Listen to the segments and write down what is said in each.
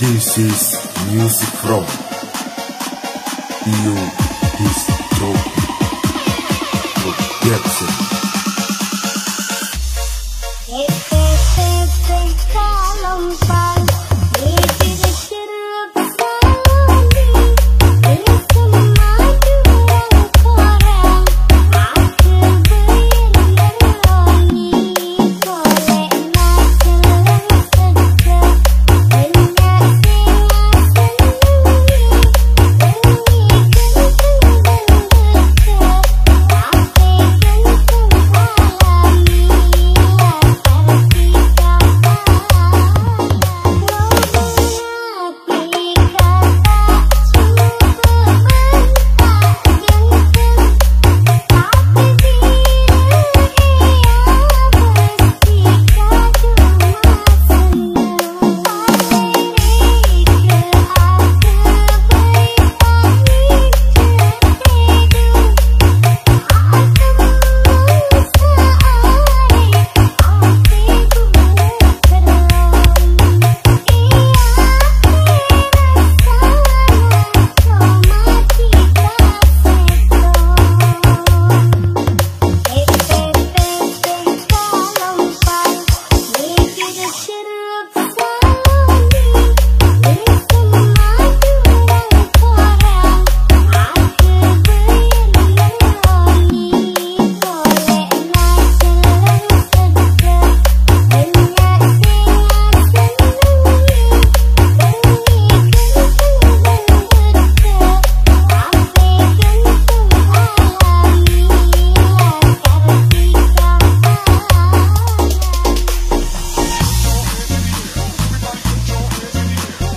This is music from You is Production.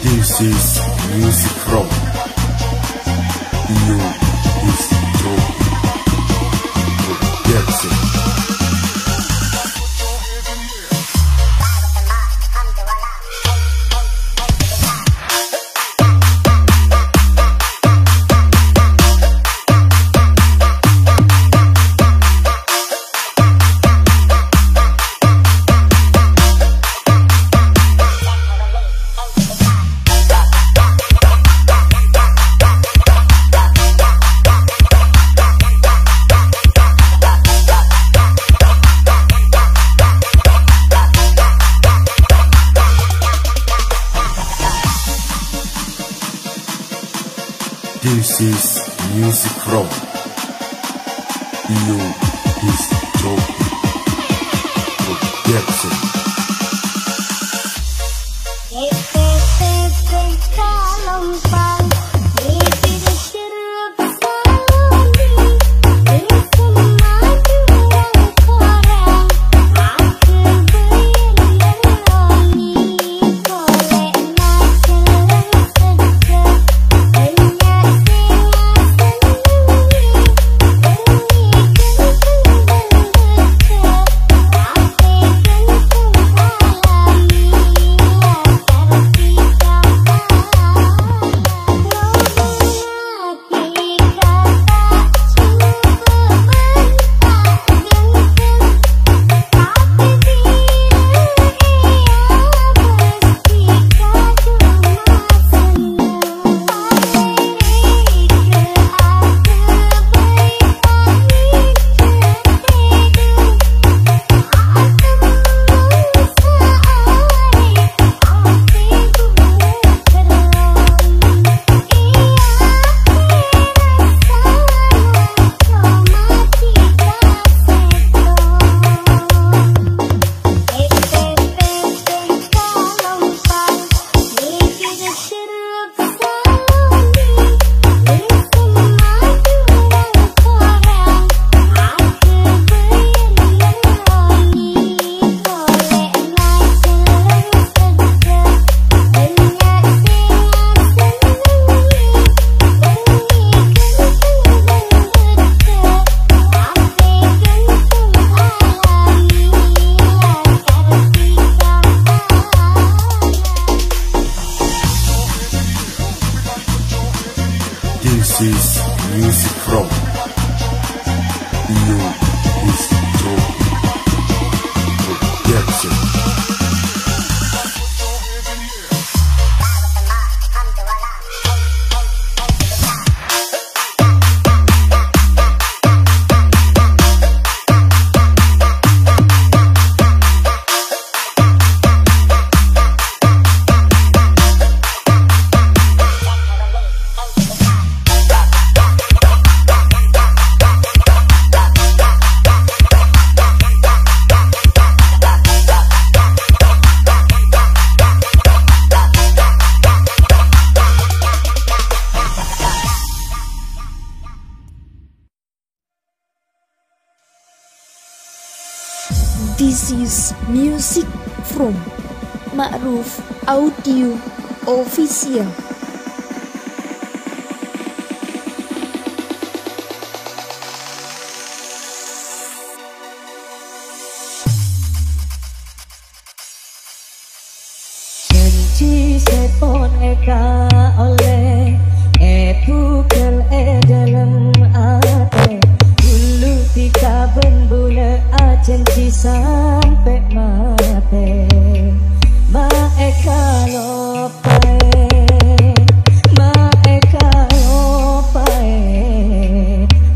This is music from You is Production. This is music from You is Production. is music from Ma'ruf Audio Official. Janji sepon eka oleh bukel dalam ate dulu tika bembule janji sampai mate ma eka lopae ma eka lopae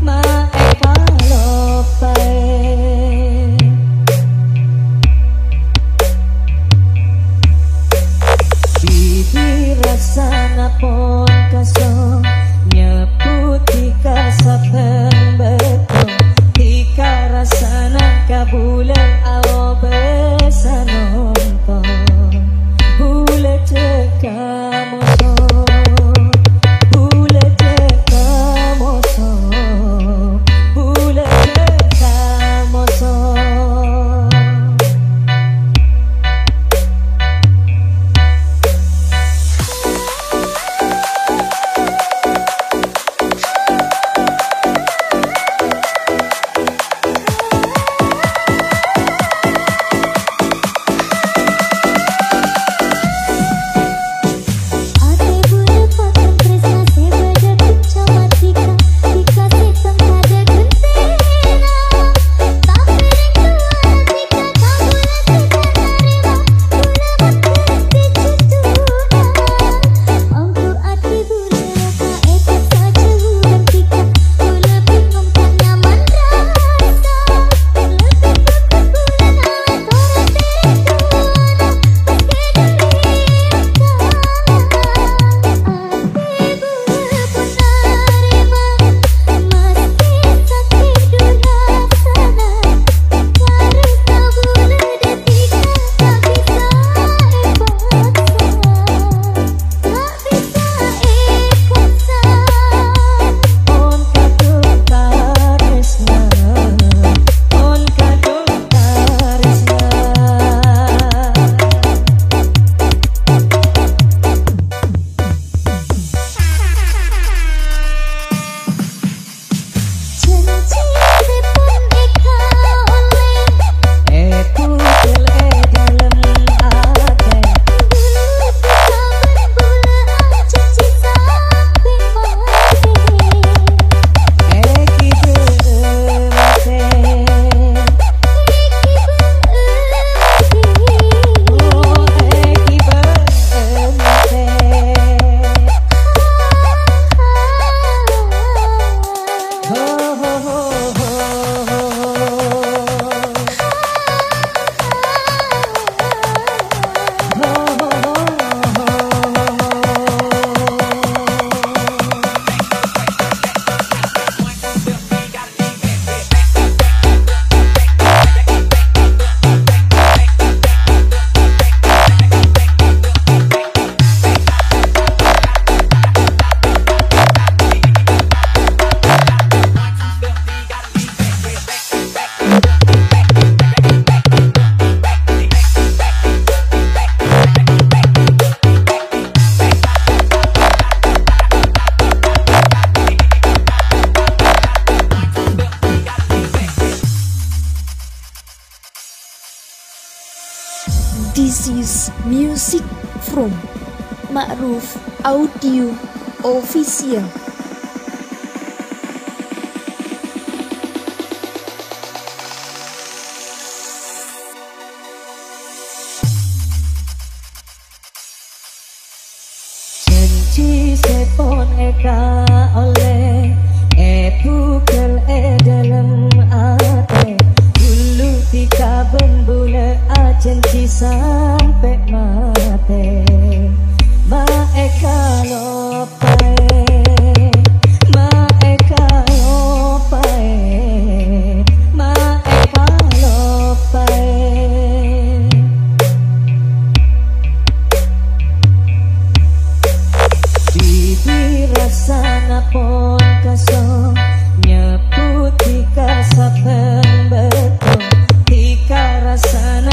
ma eka lopae bibir rasana pon kaso nyebut tika saben beto tika rasana kabulan awo besa nonton bule teka moso bule teka moso bule teka moso. This is music from Ma'ruf Audio Official. Janji sepon eka oleh bukel dalam ate dulu tika bembule janji sampai mate ma eka lopae ma eka lopae ma eka lopae bibir rasana pon kaso nyebut tika saben beto tika rasana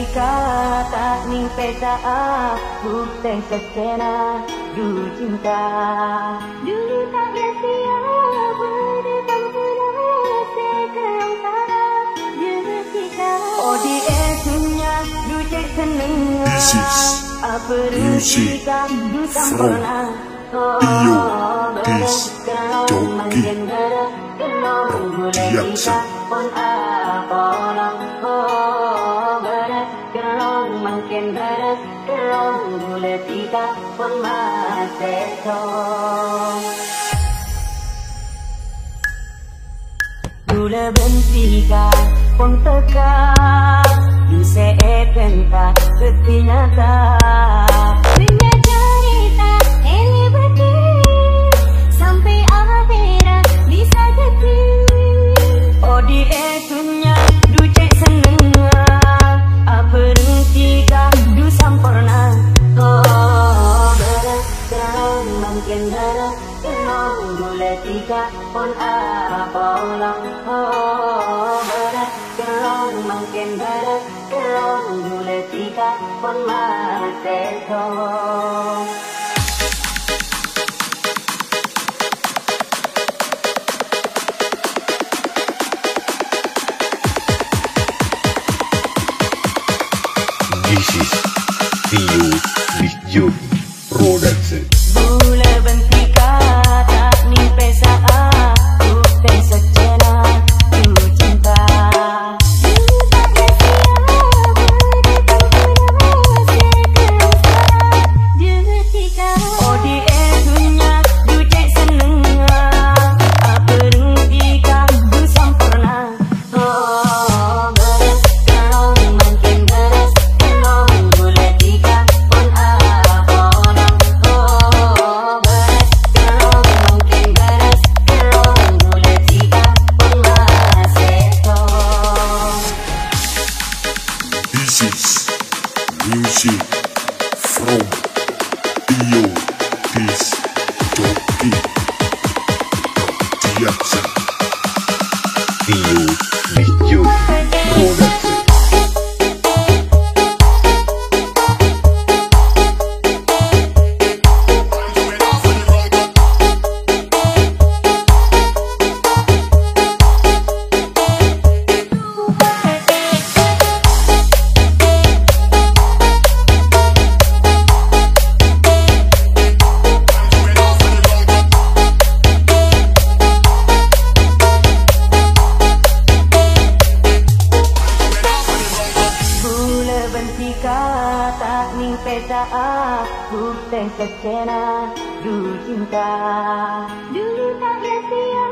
bentika tak nimpe saat bukti sejenak dulu cinta. Dulu tak sia berdekam terus sekarang harap jetika. Oh di esunya du cek seneng. This is music from Iyo Dis Joki Production. Dula bentika pun teka Duse ekenta ketinyata Punya cerita ini beti Sampai akhirat bisa jadi. Oh di esunya du cek seneng. Apa rentika du sampurna. Oh berat kerang makin berat kerang gula tiga pun apa ulang. Oh berat kerang makin berat kerang gula tiga pun masih tong. This is Iyo Dis Joki Production. Bula bentika tak nimpe saat bukti sejenak dulu cinta. Dulu tak sia berdekam terus sekarang harap jetika. Oh di esunya du cek seneng. Apa rentika du sampurna. Oh beres kerang makin beres kerang gula tiga pun apa ulang. Oh beres kerang makin beres kerang gula tiga pun masih tong. This is music from Iyo Dis Joki Production. Iyo Dis Joki Production. Bula bentika tak nimpe saat bukti sejenak dulu cinta. Dulu tak sia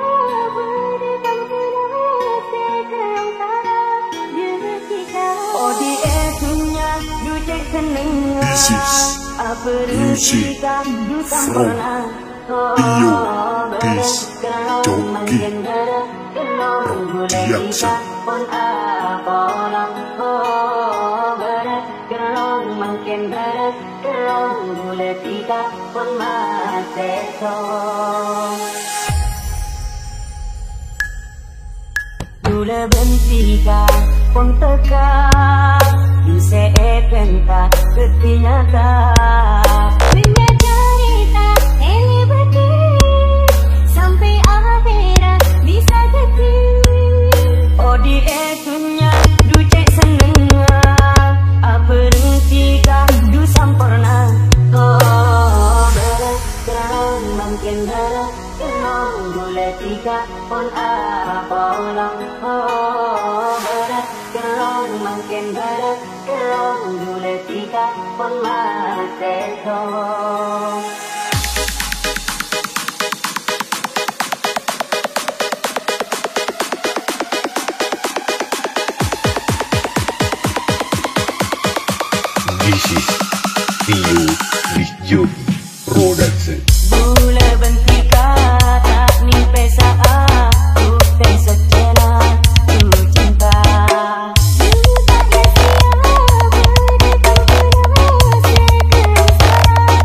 berdekam terus sekarang harap jetika. Oh di esunya du cek seneng. This is Apa music rentika du from sampurna. Iyo Dis kerang Joki makin berat kerang gula Production. tiga pun apa ulang. Oh berat kerang makin berat kerang gula tiga pun masih tong. Dula bentika pun teka Duse ekenta ketinyata. Punya cerita ini beti Sampai akhirat bisa jadi. Oh di esunya du cek seneng. Apa rentika du sampurna. Oh berat kerang makin berat kerang gula tiga pun apa ulang. Oh berat kerang makin berat kerang gula tiga pun masih tong. This is Iyo Dis Joki Production. Bula bentika tak nimpe saat bukti sejenak dulu cinta. Dulu tak sia berdekam terus sekarang harap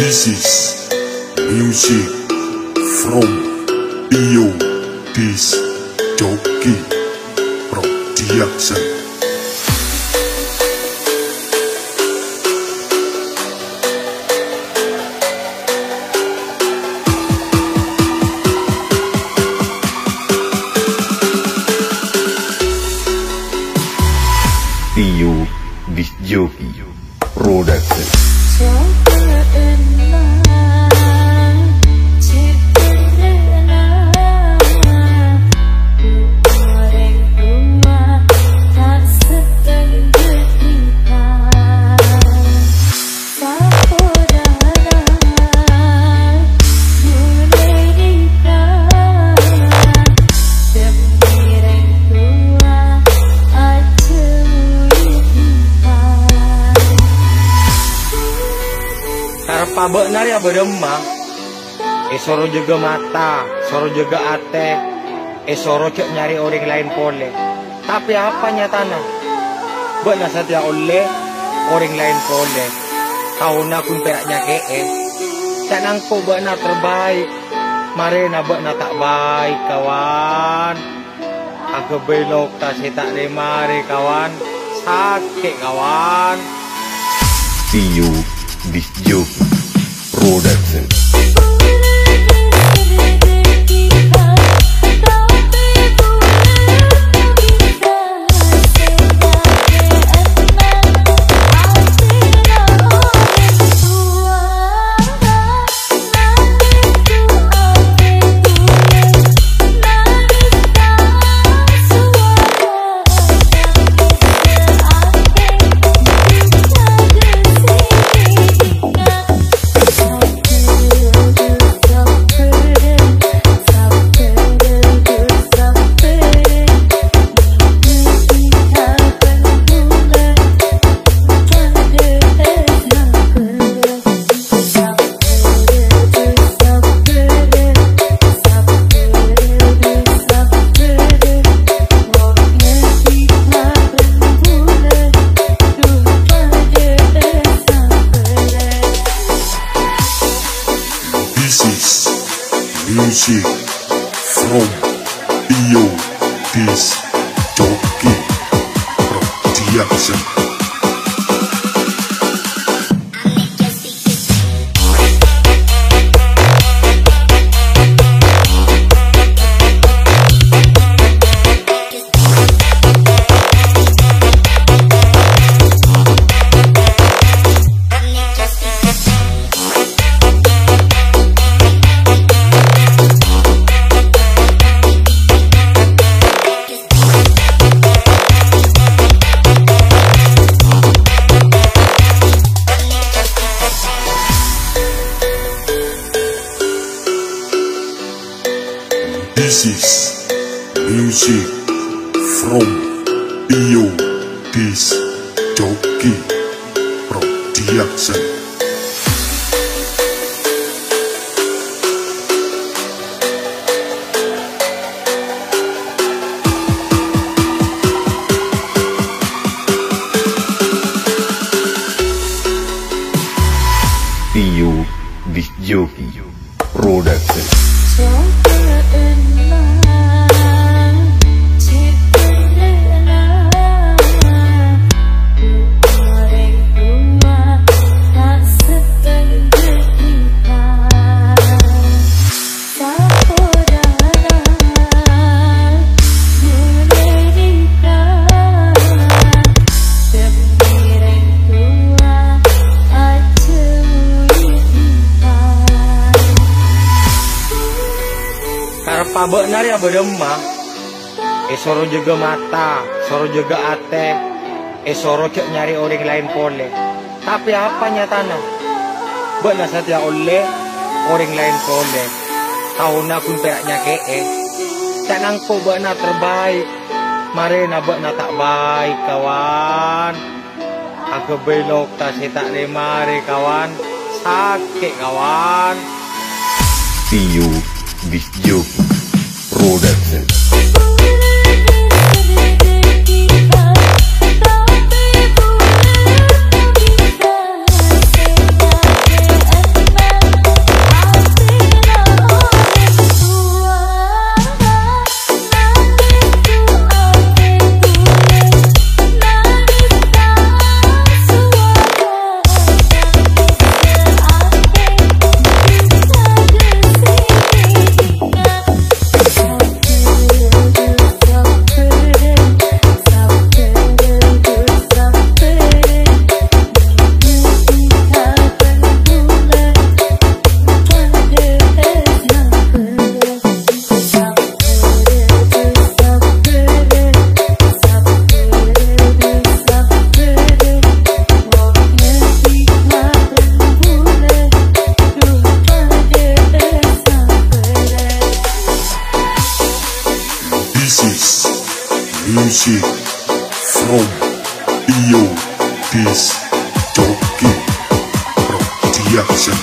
This is music from Tio Disc Joki Production. Tio Disc Joki Production. Pabek nari berdemah, soro juga mata, soro juga ate, soro cek nyari orang lain pole. Tapi apanya tanah? Benar saja oleh orang lain pole. Kau nak pun peraknya tak nangko benar terbaik, mari nak benar tak baik kawan. Aku belok tak tak mari kawan, sakit kawan. Tio Disc Joki Production. Music from Tio Disc Joki Production. This is music from Tio Disc Joki Production. Tio Disc Joki Production. Pabek nari berdemah, soro juga mata, soro juga ate, soro cek nyari orang lain pole. Tapi apanya tanah? Benar saja oleh orang lain pole. Kau nak pun peraknya tak nangko benar terbaik, mari nak benar tak baik kawan. Aku belok tak mari kawan, sakit kawan. Tio Disc Joki Production. Music from Iyo Disc Jockey Production.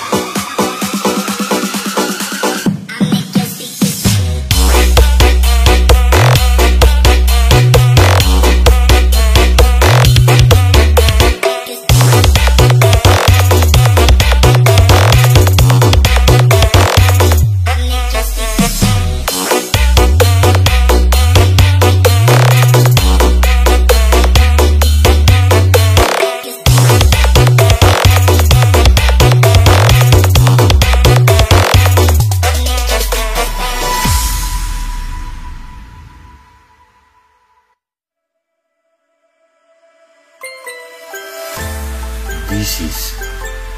This is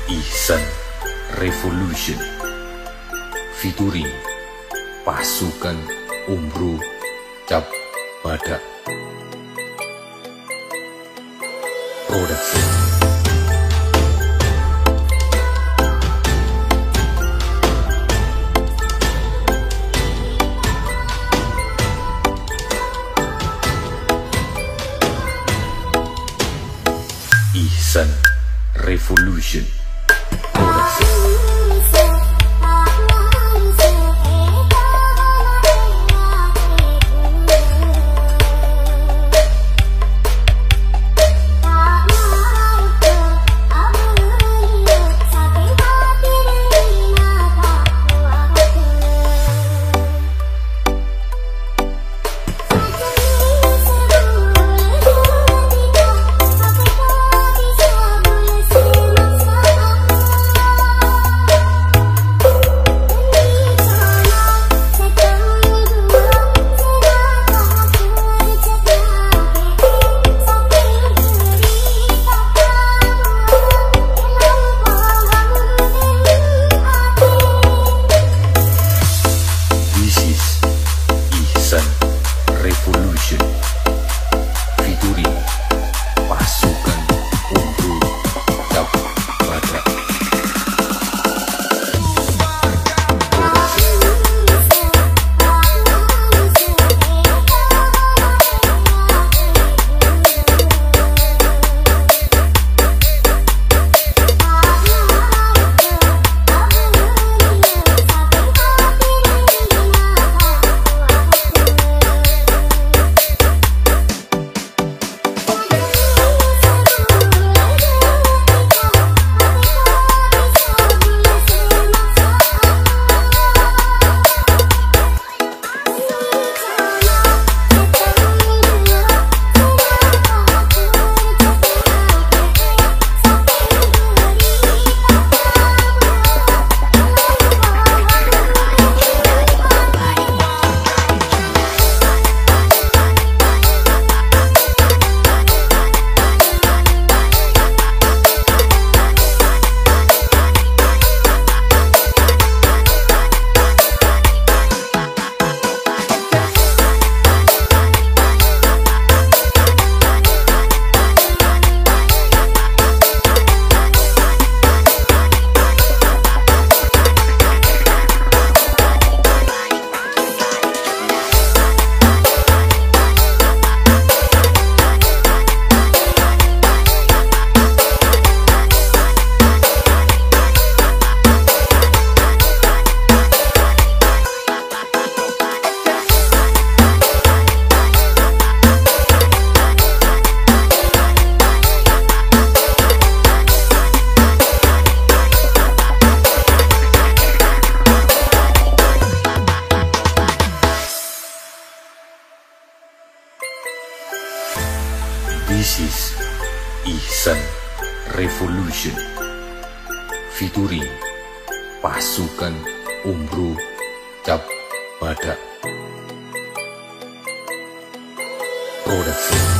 Ihsan Revolution featuring Pasukan Umbro Cap Badak Production. Ihsan Revolution Production. Revolution featuring Pasukan Umbro Cap Badak This is Ihsan Revolution featuring Pasukan Umbro Cap Badak Production.